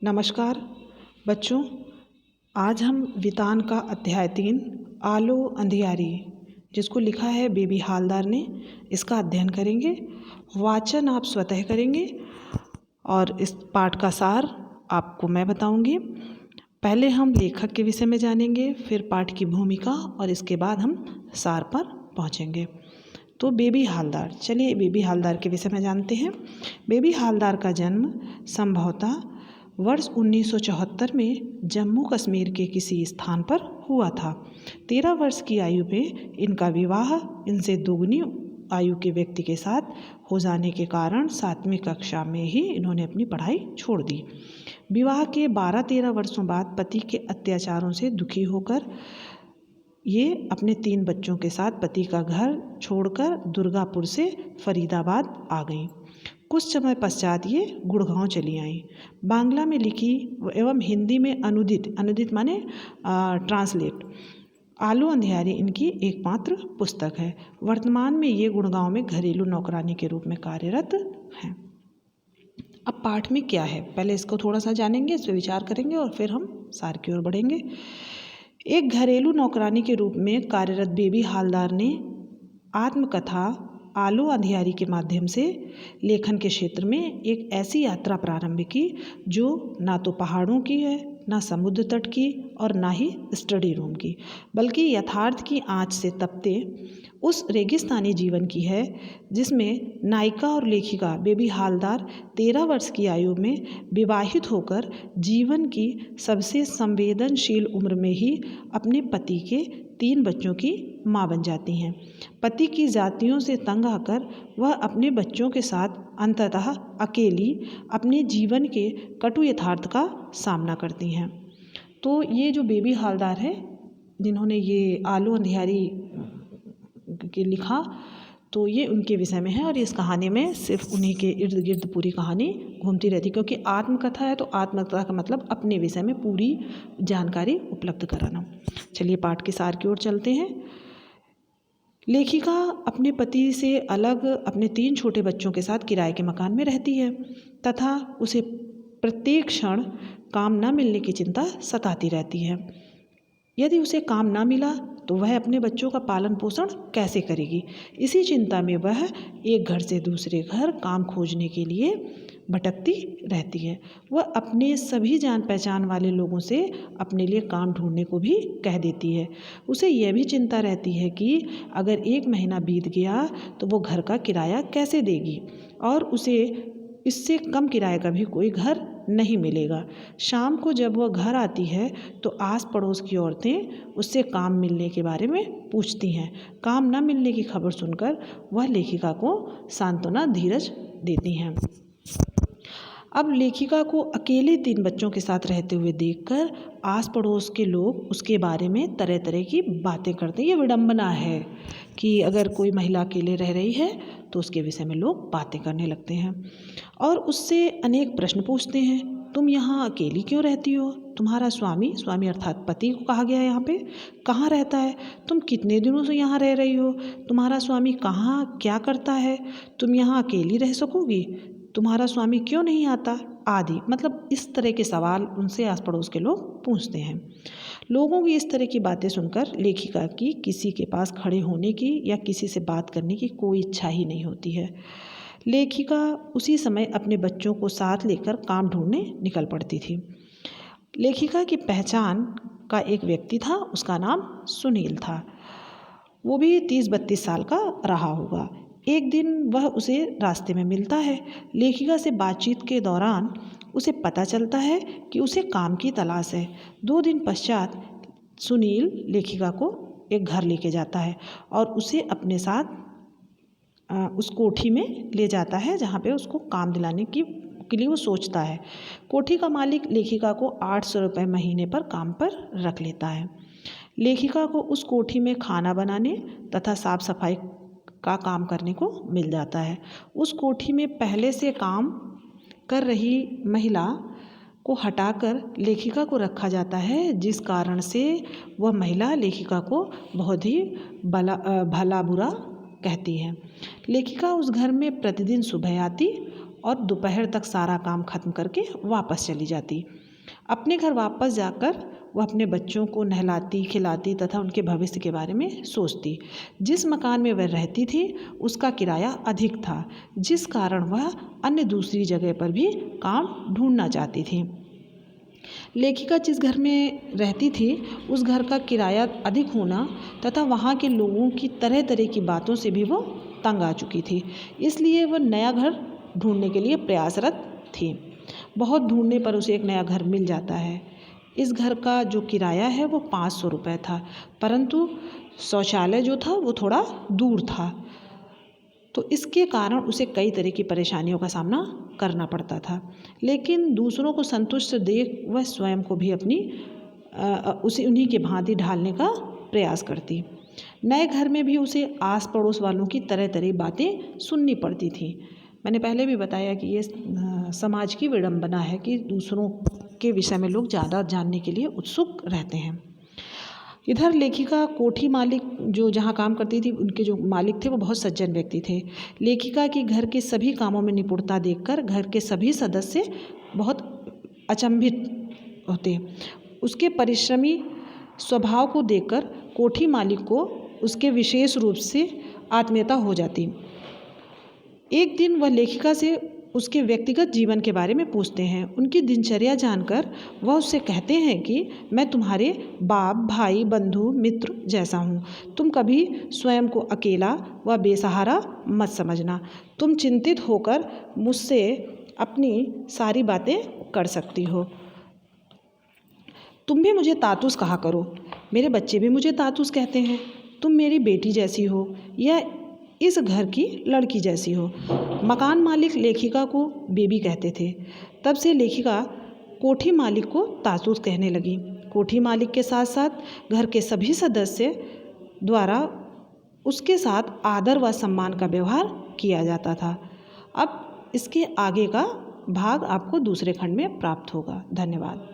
नमस्कार बच्चों, आज हम वितान का अध्याय 3 आलो अंधियारी, जिसको लिखा है बेबी हालदार ने, इसका अध्ययन करेंगे। वाचन आप स्वतः करेंगे और इस पाठ का सार आपको मैं बताऊंगी। पहले हम लेखक के विषय में जानेंगे, फिर पाठ की भूमिका और इसके बाद हम सार पर पहुंचेंगे। तो बेबी हालदार, चलिए बेबी हालदार के विषय में जानते हैं। बेबी हालदार का जन्म संभवतः वर्ष 1974 में जम्मू कश्मीर के किसी स्थान पर हुआ था। 13 वर्ष की आयु में इनका विवाह इनसे दोगुनी आयु के व्यक्ति के साथ हो जाने के कारण 7वीं कक्षा में ही इन्होंने अपनी पढ़ाई छोड़ दी। विवाह के 12-13 वर्षों बाद पति के अत्याचारों से दुखी होकर ये अपने 3 बच्चों के साथ पति का घर छोड़कर दुर्गापुर से फरीदाबाद आ गईं। कुछ समय पश्चात ये गुड़गांव चली आईं। बांग्ला में लिखी एवं हिंदी में अनुदित माने ट्रांसलेट आलो अंधियारी इनकी एकमात्र पुस्तक है। वर्तमान में ये गुड़गांव में घरेलू नौकरानी के रूप में कार्यरत हैं। अब पाठ में क्या है, पहले इसको थोड़ा सा जानेंगे, इस पर विचार करेंगे और फिर हम सार की ओर बढ़ेंगे। एक घरेलू नौकरानी के रूप में कार्यरत बेबी हालदार ने आत्मकथा आलो अंधियारी के माध्यम से लेखन के क्षेत्र में एक ऐसी यात्रा प्रारंभ की जो ना तो पहाड़ों की है, ना समुद्र तट की और ना ही स्टडी रूम की, बल्कि यथार्थ की आंच से तपते उस रेगिस्तानी जीवन की है जिसमें नायिका और लेखिका बेबी हालदार 13 वर्ष की आयु में विवाहित होकर जीवन की सबसे संवेदनशील उम्र में ही अपने पति के 3 बच्चों की माँ बन जाती हैं। पति की जातियों से तंग आकर वह अपने बच्चों के साथ अंततः अकेली अपने जीवन के कटु यथार्थ का सामना करती हैं। तो ये जो बेबी हालदार है जिन्होंने ये आलो अंधियारी के लिखा, तो ये उनके विषय में है और इस कहानी में सिर्फ उन्हीं के इर्द गिर्द पूरी कहानी घूमती रहती, क्योंकि आत्मकथा है तो आत्मकथा का मतलब अपने विषय में पूरी जानकारी उपलब्ध कराना। चलिए पाठ के सार की ओर चलते हैं। लेखिका अपने पति से अलग अपने 3 छोटे बच्चों के साथ किराए के मकान में रहती है तथा उसे प्रत्येक क्षण काम न मिलने की चिंता सताती रहती है। यदि उसे काम ना मिला तो वह अपने बच्चों का पालन पोषण कैसे करेगी। इसी चिंता में वह एक घर से दूसरे घर काम खोजने के लिए भटकती रहती है। वह अपने सभी जान पहचान वाले लोगों से अपने लिए काम ढूंढने को भी कह देती है। उसे यह भी चिंता रहती है कि अगर 1 महीना बीत गया तो वो घर का किराया कैसे देगी और उसे इससे कम किराए का भी कोई घर नहीं मिलेगा। शाम को जब वह घर आती है तो आस पड़ोस की औरतें उससे काम मिलने के बारे में पूछती हैं। काम न मिलने की खबर सुनकर वह लेखिका को सांत्वना धीरज देती हैं। अब लेखिका को अकेले 3 बच्चों के साथ रहते हुए देखकर आस पड़ोस के लोग उसके बारे में तरह तरह की बातें करते हैं। ये विडंबना है कि अगर कोई महिला अकेले रह रही है तो उसके विषय में लोग बातें करने लगते हैं और उससे अनेक प्रश्न पूछते हैं। तुम यहाँ अकेली क्यों रहती हो? तुम्हारा स्वामी, स्वामी अर्थात पति को कहा गया है यहाँ पे, कहाँ रहता है? तुम कितने दिनों से यहाँ रह रही हो? तुम्हारा स्वामी कहाँ क्या करता है? तुम यहाँ अकेली रह सकोगी? तुम्हारा स्वामी क्यों नहीं आता? आदि, मतलब इस तरह के सवाल उनसे आस पड़ोस के लोग पूछते हैं। लोगों की इस तरह की बातें सुनकर लेखिका की किसी के पास खड़े होने की या किसी से बात करने की कोई इच्छा ही नहीं होती है। लेखिका उसी समय अपने बच्चों को साथ लेकर काम ढूंढने निकल पड़ती थी। लेखिका की पहचान का एक व्यक्ति था, उसका नाम सुनील था। वो भी 30-32 साल का रहा होगा। एक दिन वह उसे रास्ते में मिलता है। लेखिका से बातचीत के दौरान उसे पता चलता है कि उसे काम की तलाश है। 2 दिन पश्चात सुनील लेखिका को एक घर लेके जाता है और उसे अपने साथ उस कोठी में ले जाता है जहाँ पे उसको काम दिलाने के लिए वो सोचता है। कोठी का मालिक लेखिका को 800 रुपये महीने पर काम पर रख लेता है। लेखिका को उस कोठी में खाना बनाने तथा साफ सफाई का काम करने को मिल जाता है। उस कोठी में पहले से काम कर रही महिला को हटाकर लेखिका को रखा जाता है, जिस कारण से वह महिला लेखिका को बहुत ही भला बुरा कहती है। लेखिका उस घर में प्रतिदिन सुबह आती और दोपहर तक सारा काम खत्म करके वापस चली जाती। अपने घर वापस जाकर वह अपने बच्चों को नहलाती खिलाती तथा उनके भविष्य के बारे में सोचती। जिस मकान में वह रहती थी उसका किराया अधिक था, जिस कारण वह अन्य दूसरी जगह पर भी काम ढूंढना चाहती थी। लेखिका जिस घर में रहती थी उस घर का किराया अधिक होना तथा वहाँ के लोगों की तरह तरह की बातों से भी वो तंग आ चुकी थी, इसलिए वह नया घर ढूंढने के लिए प्रयासरत थी। बहुत ढूंढने पर उसे एक नया घर मिल जाता है। इस घर का जो किराया है वो 500 रुपये था, परंतु शौचालय जो था वो थोड़ा दूर था, तो इसके कारण उसे कई तरह की परेशानियों का सामना करना पड़ता था। लेकिन दूसरों को संतुष्ट देख वह स्वयं को भी उसे उन्हीं के भांति ढालने का प्रयास करती। नए घर में भी उसे आस पड़ोस वालों की तरह तरह बातें सुननी पड़ती थी। मैंने पहले भी बताया कि ये समाज की विडंबना है कि दूसरों के विषय में लोग ज़्यादा जानने के लिए उत्सुक रहते हैं। इधर लेखिका कोठी मालिक जो जहाँ काम करती थी उनके जो मालिक थे वो बहुत सज्जन व्यक्ति थे। लेखिका की घर के सभी कामों में निपुणता देखकर घर के सभी सदस्य बहुत अचंभित होते। उसके परिश्रमी स्वभाव को देखकर कोठी मालिक को उसके विशेष रूप से आत्मीयता हो जाती। एक दिन वह लेखिका से उसके व्यक्तिगत जीवन के बारे में पूछते हैं। उनकी दिनचर्या जानकर वह उससे कहते हैं कि मैं तुम्हारे बाप भाई बंधु मित्र जैसा हूँ। तुम कभी स्वयं को अकेला व बेसहारा मत समझना। तुम चिंतित होकर मुझसे अपनी सारी बातें कर सकती हो। तुम भी मुझे तातूस कहा करो, मेरे बच्चे भी मुझे तातूस कहते हैं। तुम मेरी बेटी जैसी हो या इस घर की लड़की जैसी हो। मकान मालिक लेखिका को बेबी कहते थे। तब से लेखिका कोठी मालिक को तातूस कहने लगी। कोठी मालिक के साथ साथ घर के सभी सदस्य द्वारा उसके साथ आदर व सम्मान का व्यवहार किया जाता था। अब इसके आगे का भाग आपको दूसरे खंड में प्राप्त होगा। धन्यवाद।